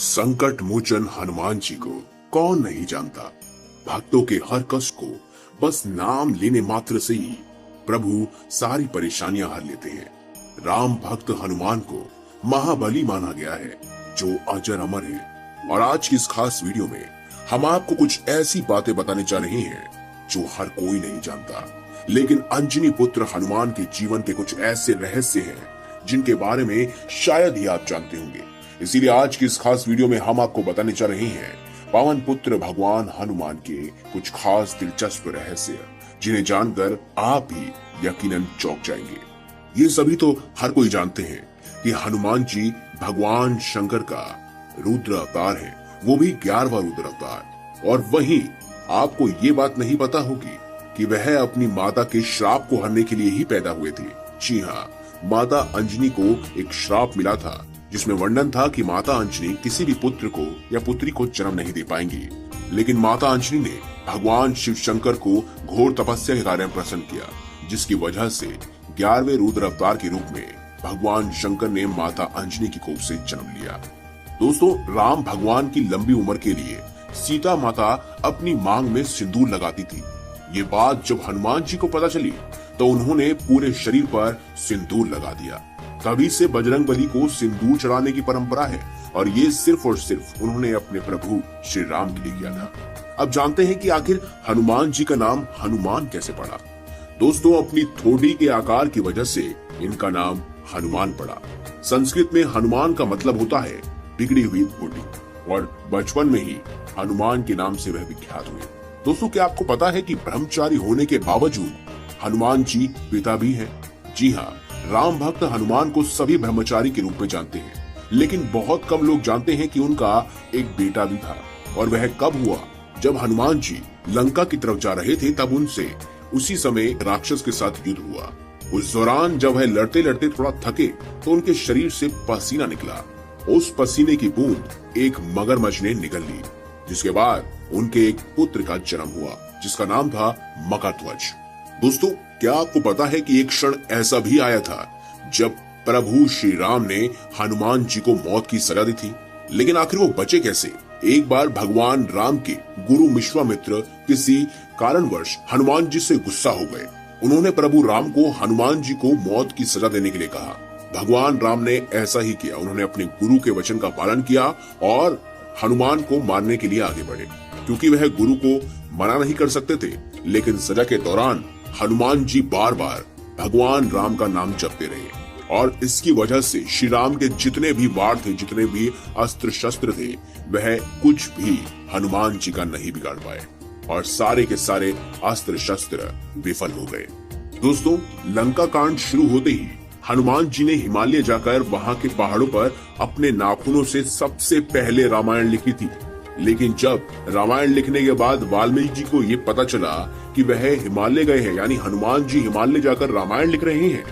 संकट मोचन हनुमान जी को कौन नहीं जानता। भक्तों के हर कष्ट को बस नाम लेने मात्र से ही प्रभु सारी परेशानियां हर लेते हैं। राम भक्त हनुमान को महाबली माना गया है जो अजर अमर है। और आज की इस खास वीडियो में हम आपको कुछ ऐसी बातें बताने जा रहे हैं जो हर कोई नहीं जानता, लेकिन अंजनी पुत्र हनुमान के जीवन के कुछ ऐसे रहस्य हैं जिनके बारे में शायद ही आप जानते होंगे। इसीलिए आज की इस खास वीडियो में हम आपको बताने जा रहे हैं पवन पुत्र भगवान हनुमान के कुछ खास दिलचस्प रहस्य, जिन्हें जानकर आप भी यकीनन चौंक जाएंगे। ये सभी तो हर कोई जानते हैं कि हनुमान जी भगवान शंकर का रुद्र अवतार है, वो भी 11वां रुद्र अवतार। और वहीं आपको ये बात नहीं पता होगी कि वह अपनी माता के श्राप को हरने के लिए ही पैदा हुए थे। जी हाँ, माता अंजनी को एक श्राप मिला था जिसमें वर्णन था कि माता अंजनी किसी भी पुत्र को या पुत्री को जन्म नहीं दे पाएंगी। लेकिन माता अंजनी ने भगवान शिव शंकर को घोर तपस्या के कार्य में प्रसन्न किया, जिसकी वजह से 11वें रुद्र अवतार के रूप में भगवान शंकर ने माता अंजनी की कोख से जन्म लिया। दोस्तों, राम भगवान की लंबी उम्र के लिए सीता माता अपनी मांग में सिंदूर लगाती थी। ये बात जब हनुमान जी को पता चली तो उन्होंने पूरे शरीर पर सिंदूर लगा दिया। तभी से बजरंगबली को सिंदूर चढ़ाने की परंपरा है, और ये सिर्फ और सिर्फ उन्होंने अपने प्रभु श्री राम के लिए किया था। अब जानते हैं कि आखिर हनुमान जी का नाम हनुमान कैसे पड़ा। दोस्तों, अपनी थोड़ी के आकार की वजह से इनका नाम हनुमान पड़ा। संस्कृत में हनुमान का मतलब होता है बिगड़ी हुई थोड़ी, और बचपन में ही हनुमान के नाम से वह विख्यात हुए। दोस्तों, क्या आपको पता है कि ब्रह्मचारी होने के बावजूद हनुमान जी पिता भी हैं? जी हाँ, राम भक्त हनुमान को सभी ब्रह्मचारी के रूप में जानते हैं, लेकिन बहुत कम लोग जानते हैं कि उनका एक बेटा भी था। और वह कब हुआ? जब हनुमान जी लंका की तरफ जा रहे थे, तब उनसे उसी समय राक्षस के साथ युद्ध हुआ। उस दौरान जब वह लड़ते लड़ते थोड़ा थके तो उनके शरीर से पसीना निकला। उस पसीने की बूंद एक मगरमच्छ ने निगल ली, जिसके बाद उनके एक पुत्र का जन्म हुआ जिसका नाम था मकरध्वज। दोस्तों, क्या आपको पता है कि एक क्षण ऐसा भी आया था जब प्रभु श्री राम ने हनुमान जी को मौत की सजा दी थी, लेकिन आखिर वो बचे कैसे? एक बार भगवान राम के गुरु विश्वामित्र किसी कारणवश हनुमान जी से गुस्सा हो गए। उन्होंने प्रभु राम को हनुमान जी को मौत की सजा देने के लिए कहा। भगवान राम ने ऐसा ही किया। उन्होंने अपने गुरु के वचन का पालन किया और हनुमान को मारने के लिए आगे बढ़े। क्योंकि वह गुरु को मना नहीं कर सकते थे, लेकिन सजा के दौरान हनुमान जी बार बार भगवान राम का नाम जपते रहे, और इसकी वजह से श्री राम के जितने भी वार थे, जितने भी अस्त्र शस्त्र थे, वह कुछ भी हनुमान जी का नहीं बिगाड़ पाए, और सारे के सारे अस्त्र शस्त्र विफल हो गए। दोस्तों, लंका कांड शुरू होते ही हनुमान जी ने हिमालय जाकर वहां के पहाड़ों पर अपने नाखूनों से सबसे पहले रामायण लिखी थी। लेकिन जब रामायण लिखने के बाद वाल्मीकि जी को ये पता चला कि वह हिमालय गए हैं, यानी हनुमान जी हिमालय जाकर रामायण लिख रहे हैं,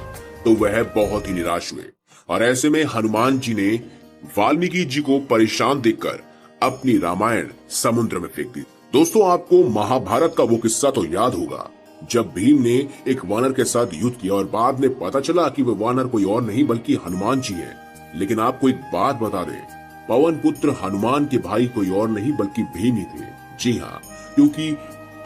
तो वह बहुत ही निराश हुए। और ऐसे में हनुमान जी ने वाल्मीकि जी को परेशान देखकर अपनी रामायण समुद्र में फेंक दी। दोस्तों, आपको महाभारत का वो किस्सा तो याद होगा जब भीम ने एक वानर के साथ युद्ध किया और बाद में पता चला कि वह वानर कोई और नहीं बल्कि हनुमान जी है। लेकिन आपको एक बात बता दें, पवन पुत्र हनुमान के भाई कोई और नहीं बल्कि भीम ही थे। जी हाँ, क्योंकि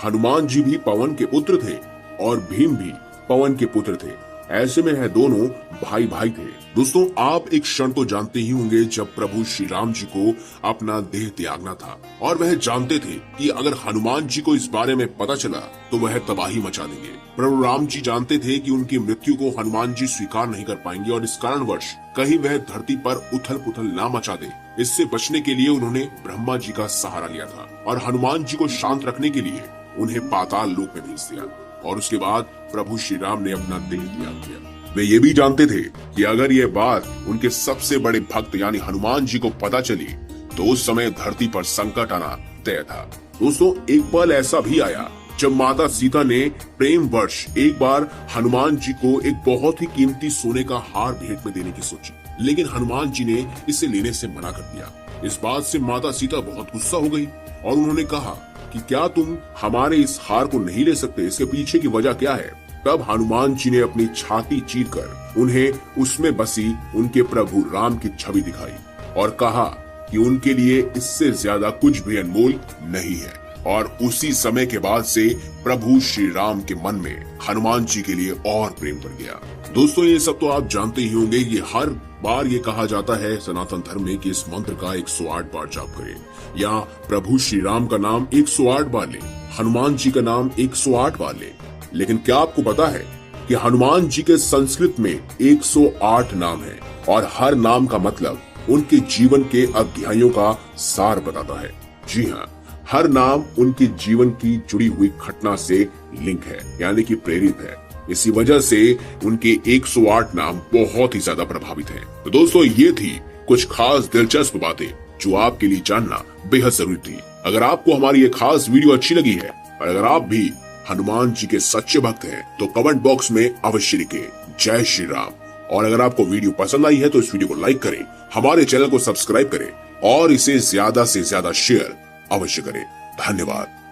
हनुमान जी भी पवन के पुत्र थे और भीम भी पवन के पुत्र थे। ऐसे में यह दोनों भाई भाई थे। दोस्तों, आप एक क्षण तो जानते ही होंगे जब प्रभु श्री राम जी को अपना देह त्यागना था, और वह जानते थे कि अगर हनुमान जी को इस बारे में पता चला तो वह तबाही मचा देंगे। प्रभु राम जी जानते थे कि उनकी मृत्यु को हनुमान जी स्वीकार नहीं कर पाएंगे, और इस कारणवश कहीं वह धरती पर उथल पुथल ना मचा दे, इससे बचने के लिए उन्होंने ब्रह्मा जी का सहारा लिया था, और हनुमान जी को शांत रखने के लिए उन्हें पाताल लोक में भेज दिया। और उसके बाद प्रभु श्री राम ने अपना देह त्याग किया। वे ये भी जानते थे कि अगर ये बात उनके सबसे बड़े भक्त यानी हनुमान जी को पता चली तो उस समय धरती पर संकट आना तय था। दोस्तों, एक पल ऐसा भी आया जब माता सीता ने प्रेम वर्ष एक बार हनुमान जी को एक बहुत ही कीमती सोने का हार भेंट में देने की सोची, लेकिन हनुमान जी ने इसे लेने से मना कर दिया। इस बात से माता सीता बहुत गुस्सा हो गई और उन्होंने कहा कि क्या तुम हमारे इस हार को नहीं ले सकते? इसके पीछे की वजह क्या है? तब हनुमान जी ने अपनी छाती चीरकर उन्हें उसमें बसी उनके प्रभु राम की छवि दिखाई और कहा कि उनके लिए इससे ज्यादा कुछ भी अनमोल नहीं है। और उसी समय के बाद से प्रभु श्री राम के मन में हनुमान जी के लिए और प्रेम बढ़ गया। दोस्तों, ये सब तो आप जानते ही होंगे। ये हर बार ये कहा जाता है सनातन धर्म में कि इस मंत्र का 108 बार जाप करें, या प्रभु श्री राम का नाम 108 बार लें, हनुमान जी का नाम 108 बार लें। लेकिन क्या आपको पता है कि हनुमान जी के संस्कृत में 108 नाम है और हर नाम का मतलब उनके जीवन के अध्यायों का सार बताता है। जी हाँ, हर नाम उनके जीवन की जुड़ी हुई घटना से लिंक है, यानी कि प्रेरित है। इसी वजह से उनके 108 नाम बहुत ही ज्यादा प्रभावित हैं। तो दोस्तों, ये थी कुछ खास दिलचस्प बातें जो आपके लिए जानना बेहद जरूरी थी। अगर आपको हमारी ये खास वीडियो अच्छी लगी है और अगर आप भी हनुमान जी के सच्चे भक्त हैं तो कमेंट बॉक्स में अवश्य लिखें जय श्री राम। और अगर आपको वीडियो पसंद आई है तो इस वीडियो को लाइक करें, हमारे चैनल को सब्सक्राइब करें और इसे ज्यादा से ज्यादा शेयर अवश्य करें। धन्यवाद।